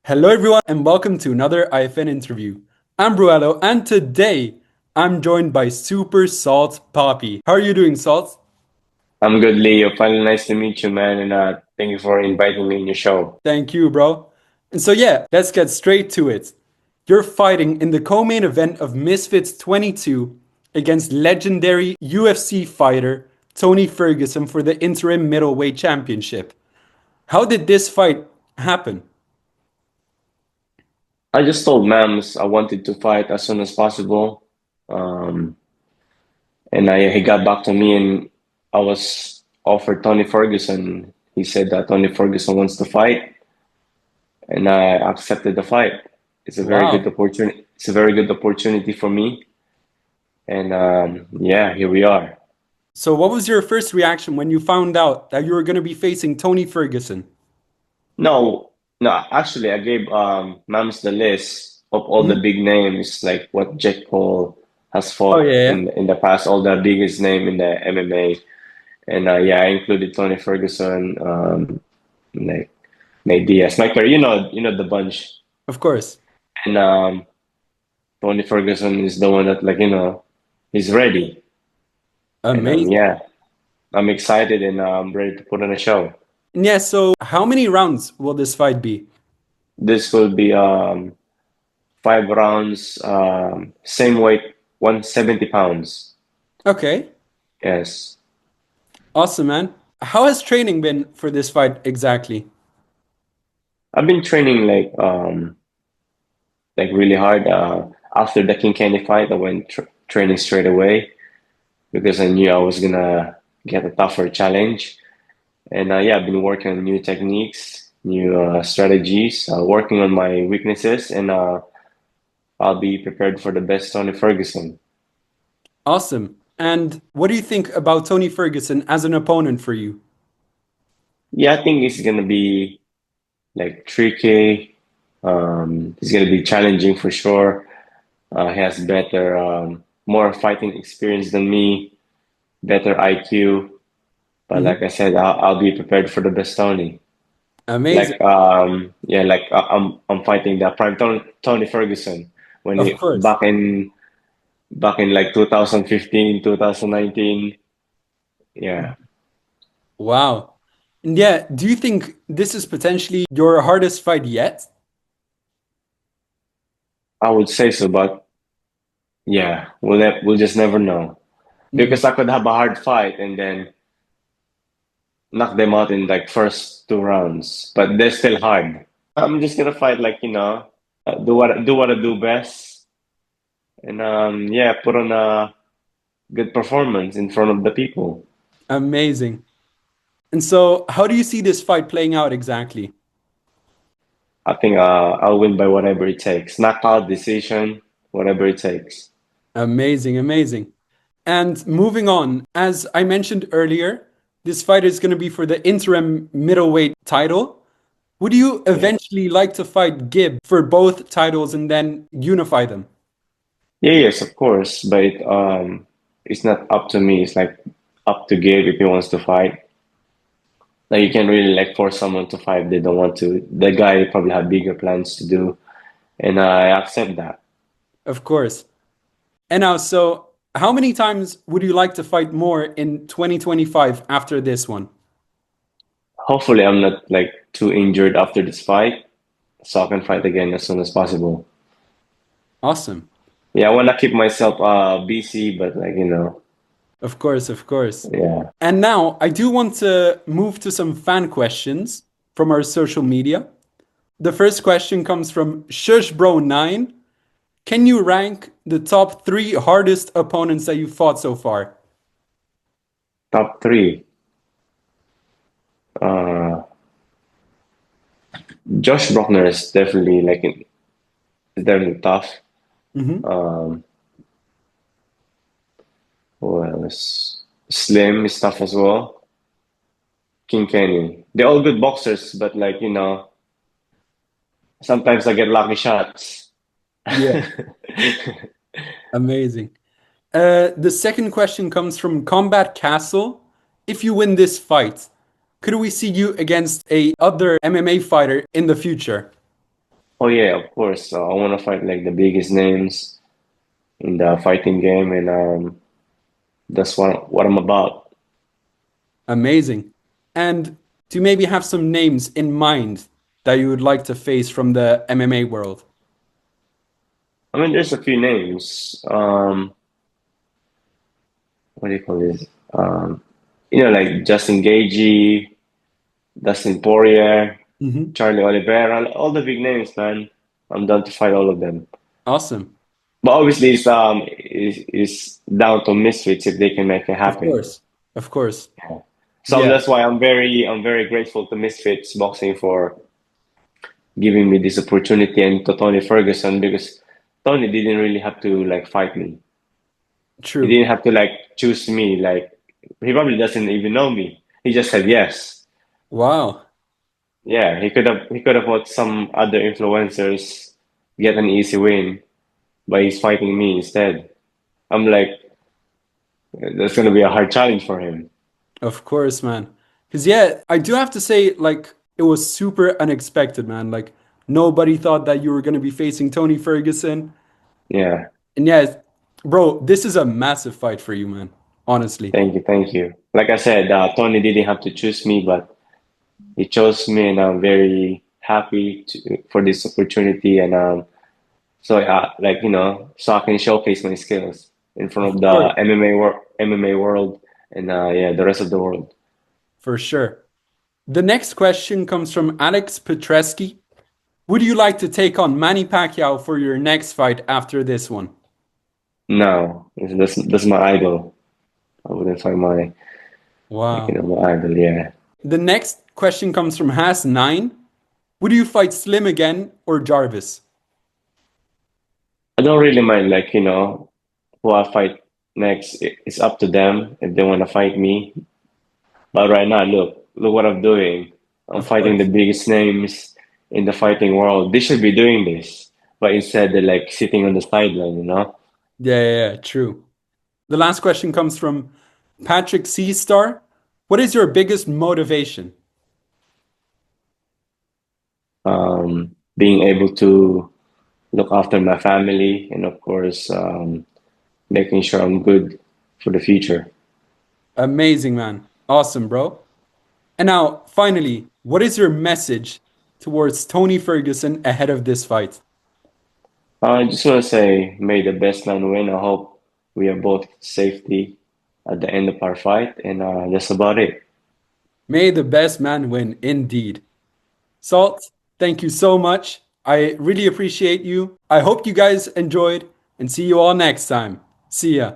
Hello, everyone, and welcome to another IFN interview. I'm Bruello, and today I'm joined by Super Salt Poppy. How are you doing, Salt? I'm good, Leo. Finally, nice to meet you, man. And thank you for inviting me in your show. Thank you, bro. And so, yeah, let's get straight to it. You're fighting in the co main event of Misfits 22 against legendary UFC fighter Tony Ferguson for the interim middleweight championship. How did this fight happen? I just told Mams I wanted to fight as soon as possible. Um, he got back to me and I was offered Tony Ferguson. He said that Tony Ferguson wants to fight and I accepted the fight. It's a very good Wow. opportunity. It's a very good opportunity for me. And yeah, here we are. So, what was your first reaction when you found out that you were going to be facing Tony Ferguson? No, no, actually, I gave Mams the list of all the Mhm. big names, like what Jake Paul has Oh, fought yeah, yeah. in the past, all the biggest name in the MMA, and yeah, I included Tony Ferguson, like Nate Diaz, Mike Perry, you know the bunch, Of course. and Tony Ferguson is the one that he's ready, and Amazing. yeah, I'm excited and I'm ready to put on a show. And yeah, so how many rounds will this fight be? This will be 5 rounds, same weight, 170 pounds. Okay. Yes. Awesome, man. How has training been for this fight exactly? I've been training like really hard. After the King Candy fight, I went training straight away because I knew I was gonna get a tougher challenge. And yeah, I've been working on new techniques, new strategies, working on my weaknesses, and I'll be prepared for the best Tony Ferguson. Awesome. And what do you think about Tony Ferguson as an opponent for you? Yeah, I think it's gonna be like tricky. It's gonna be challenging for sure. He has better, more fighting experience than me, better IQ. But Mhm. like I said, I'll be prepared for the best Tony. Amazing. Like, yeah, like I'm fighting the prime Tony Ferguson when Of he course. back in like 2015, 2019. Yeah, Wow. And yeah, do you think this is potentially your hardest fight yet? I would say so, but yeah, we'll just never know Mhm. because I could have a hard fight and then knock them out in like first 2 rounds, but they're still hard. I'm just gonna fight like do what I do best, and yeah, put on a good performance in front of the people. Amazing. And so, how do you see this fight playing out exactly? I think I'll win by whatever it takes, knockout decision, whatever it takes. Amazing, amazing. And moving on, as I mentioned earlier, this fight is going to be for the interim middleweight title. Would you Yeah, eventually like to fight Gibb for both titles and then unify them? yeah, yes, of course, but it's not up to me. It's like up to Gabe if he wants to fight. Like you can't really like force someone to fight if they don't want to. The guy probably have bigger plans to do, and I accept that. Of course. And now, so how many times would you like to fight more in 2025 after this one? Hopefully, I'm not like too injured after this fight, so I can fight again as soon as possible. Awesome. Yeah, I want to keep myself busy, but Of course, of course. yeah. And now I do want to move to some fan questions from our social media. The first question comes from ShushBro9. Can you rank the top three hardest opponents that you've fought so far? Top three. Uh, Josh Brockner is definitely is definitely tough. Hmm. Um, who else? Slim is tough as well. King Kenny. They're all good boxers, but sometimes I get lucky shots. Yeah, amazing. The second question comes from Combat Castle. If you win this fight, could we see you against a other MMA fighter in the future? Oh yeah, of course. I want to fight like the biggest names in the fighting game, and that's what I'm about. Amazing. And do you maybe have some names in mind that you would like to face from the MMA world? I mean, there's a few names. What do you call this? Like Justin Gagey, Dustin Poirier, Hmm. Charlie Oliveira, all the big names, man. I'm down to fight all of them. Awesome. But obviously, it's down to misfits if they can make it Of happen. course. Of course. So Yeah. that's why I'm very grateful to Misfits Boxing for giving me this opportunity and to Tony Ferguson because Tony didn't really have to like fight me. He True. didn't have to like choose me. Like he probably doesn't even know me. He just said yes. Wow. Yeah, he could have let some other influencers get an easy win, but he's fighting me instead. I'm like, that's gonna be a hard challenge for him. Of course, man. Because, yeah, I do have to say, like, it was super unexpected, man. Like, nobody thought that you were going to be facing Tony Ferguson. Yeah, And, yeah, bro, this is a massive fight for you, man. Honestly. thank you, thank you. Like I said, Tony didn't have to choose me, but he chose me, and I'm very happy for this opportunity. And so like so I can showcase my skills in front Of of course. the MMA world, and yeah, the rest of the world. For sure. The next question comes from Alex Petreski. Would you like to take on Manny Pacquiao for your next fight after this one? No, that's my idol. I wouldn't find my Wow. my idol. Yeah, The next question comes from Has9. Would you fight Slim again or Jarvis? I don't really mind like who I fight next. It's up to them if they want to fight me. But right now, look what I'm doing. I'm Of fighting the course. biggest names in the fighting world. They should be doing this, but instead they're like sitting on the sideline. Yeah, yeah, yeah, true. The last question comes from Patrick C. Star. What is your biggest motivation? Being able to look after my family and of course making sure I'm good for the future. Amazing, man. Awesome, bro. And now, finally, what is your message towards Tony Ferguson ahead of this fight? I just want to say, may the best man win. I hope we are both safety at the end of our fight, and that's about it. May the best man win, indeed. Salt, thank you so much. I really appreciate you. I hope you guys enjoyed and see you all next time. See ya.